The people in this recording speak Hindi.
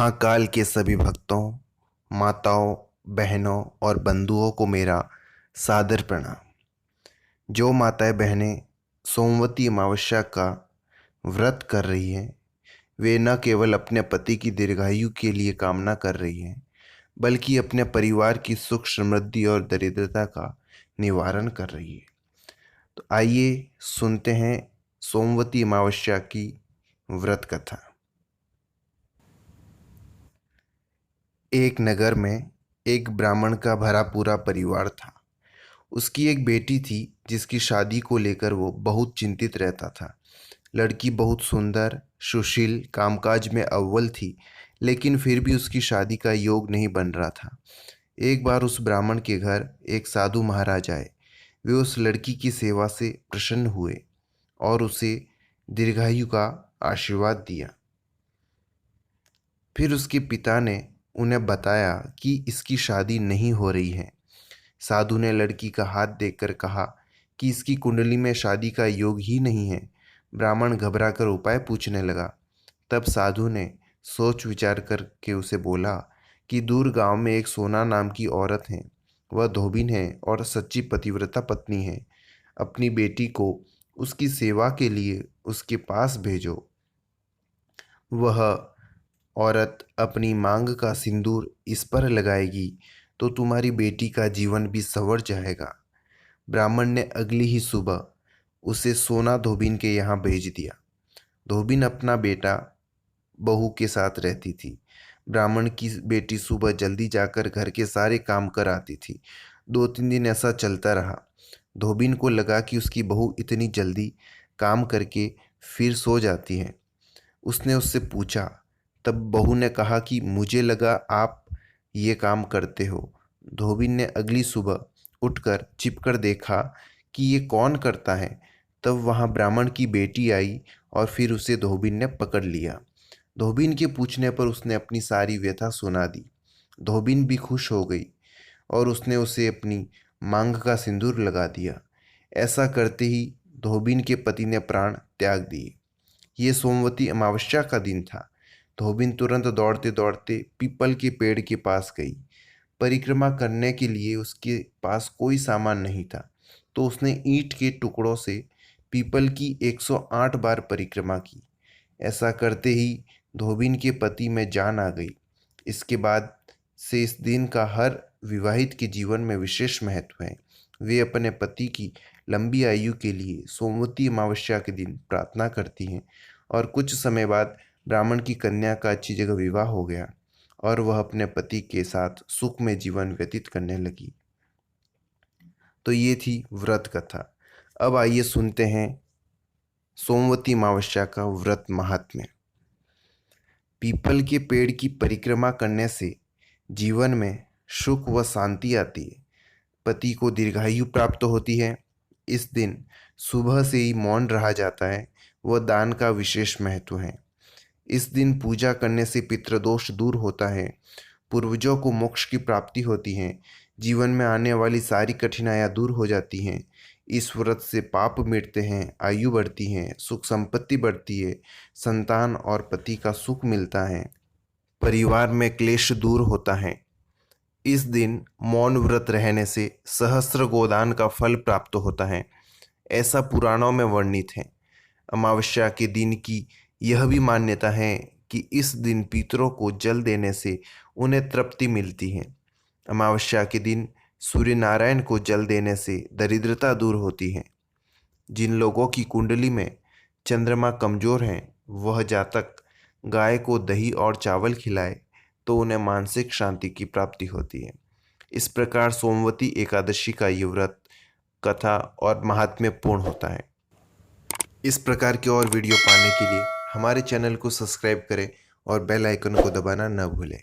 महाकाल के सभी भक्तों, माताओं, बहनों और बंधुओं को मेरा सादर प्रणाम। जो माताएं बहनें सोमवती अमावस्या का व्रत कर रही हैं, वे न केवल अपने पति की दीर्घायु के लिए कामना कर रही हैं, बल्कि अपने परिवार की सुख समृद्धि और दरिद्रता का निवारण कर रही है। तो आइए सुनते हैं सोमवती अमावस्या की व्रत कथा। एक नगर में एक ब्राह्मण का भरा पूरा परिवार था। उसकी एक बेटी थी जिसकी शादी को लेकर वो बहुत चिंतित रहता था। लड़की बहुत सुंदर, सुशील, कामकाज में अव्वल थी, लेकिन फिर भी उसकी शादी का योग नहीं बन रहा था। एक बार उस ब्राह्मण के घर एक साधु महाराज आए। वे उस लड़की की सेवा से प्रसन्न हुए और उसे दीर्घायु का आशीर्वाद दिया। फिर उसके पिता ने उन्हें बताया कि इसकी शादी नहीं हो रही है। साधु ने लड़की का हाथ देखकर कहा कि इसकी कुंडली में शादी का योग ही नहीं है। ब्राह्मण घबराकर उपाय पूछने लगा। तब साधु ने सोच विचार करके उसे बोला कि दूर गांव में एक सोना नाम की औरत है। वह धोबिन है और सच्ची पतिव्रता पत्नी है। अपनी बेटी को उसकी सेवा के लिए उसके पास भेजो। वह औरत अपनी मांग का सिंदूर इस पर लगाएगी तो तुम्हारी बेटी का जीवन भी संवर जाएगा। ब्राह्मण ने अगली ही सुबह उसे सोना धोबिन के यहाँ भेज दिया। धोबिन अपना बेटा बहू के साथ रहती थी। ब्राह्मण की बेटी सुबह जल्दी जाकर घर के सारे काम कर आती थी। 2-3 दिन ऐसा चलता रहा। धोबिन को लगा कि उसकी बहू इतनी जल्दी काम करके फिर सो जाती है। उसने उससे पूछा। तब बहू ने कहा कि मुझे लगा आप ये काम करते हो। धोबिन ने अगली सुबह उठकर छिपकर देखा कि ये कौन करता है। तब वहाँ ब्राह्मण की बेटी आई और फिर उसे धोबिन ने पकड़ लिया। धोबिन के पूछने पर उसने अपनी सारी व्यथा सुना दी। धोबिन भी खुश हो गई और उसने उसे अपनी मांग का सिंदूर लगा दिया। ऐसा करते ही धोबिन के पति ने प्राण त्याग दिए। ये सोमवती अमावस्या का दिन था। धोबिन तुरंत दौड़ते दौड़ते पीपल के पेड़ के पास गई। परिक्रमा करने के लिए उसके पास कोई सामान नहीं था, तो उसने ईंट के टुकड़ों से पीपल की 108 बार परिक्रमा की। ऐसा करते ही धोबिन के पति में जान आ गई। इसके बाद से इस दिन का हर विवाहित के जीवन में विशेष महत्व है। वे अपने पति की लंबी आयु के लिए सोमवती अमावस्या के दिन प्रार्थना करती हैं और कुछ समय बाद ब्राह्मण की कन्या का अच्छी जगह विवाह हो गया और वह अपने पति के साथ सुख में जीवन व्यतीत करने लगी। तो ये थी व्रत कथा। अब आइए सुनते हैं सोमवती अमावस्या का व्रत महात्म्य। पीपल के पेड़ की परिक्रमा करने से जीवन में सुख व शांति आती है। पति को दीर्घायु प्राप्त होती है। इस दिन सुबह से ही मौन रहा जाता है। वह दान का विशेष महत्व है। इस दिन पूजा करने से पितृदोष दूर होता है। पूर्वजों को मोक्ष की प्राप्ति होती है। जीवन में आने वाली सारी कठिनाइयाँ दूर हो जाती हैं। इस व्रत से पाप मिटते हैं, आयु बढ़ती है, सुख संपत्ति बढ़ती है, संतान और पति का सुख मिलता है, परिवार में क्लेश दूर होता है। इस दिन मौन व्रत रहने से सहस्त्र गोदान का फल प्राप्त होता है, ऐसा पुराणों में वर्णित है। अमावस्या के दिन की यह भी मान्यता है कि इस दिन पितरों को जल देने से उन्हें तृप्ति मिलती है। अमावस्या के दिन सूर्य नारायण को जल देने से दरिद्रता दूर होती है। जिन लोगों की कुंडली में चंद्रमा कमजोर हैं, वह जातक गाय को दही और चावल खिलाए तो उन्हें मानसिक शांति की प्राप्ति होती है। इस प्रकार सोमवती एकादशी का ये व्रत कथा और महात्म्य पूर्ण होता है। इस प्रकार के और वीडियो पाने के लिए हमारे चैनल को सब्सक्राइब करें और बेल आइकन को दबाना न भूलें।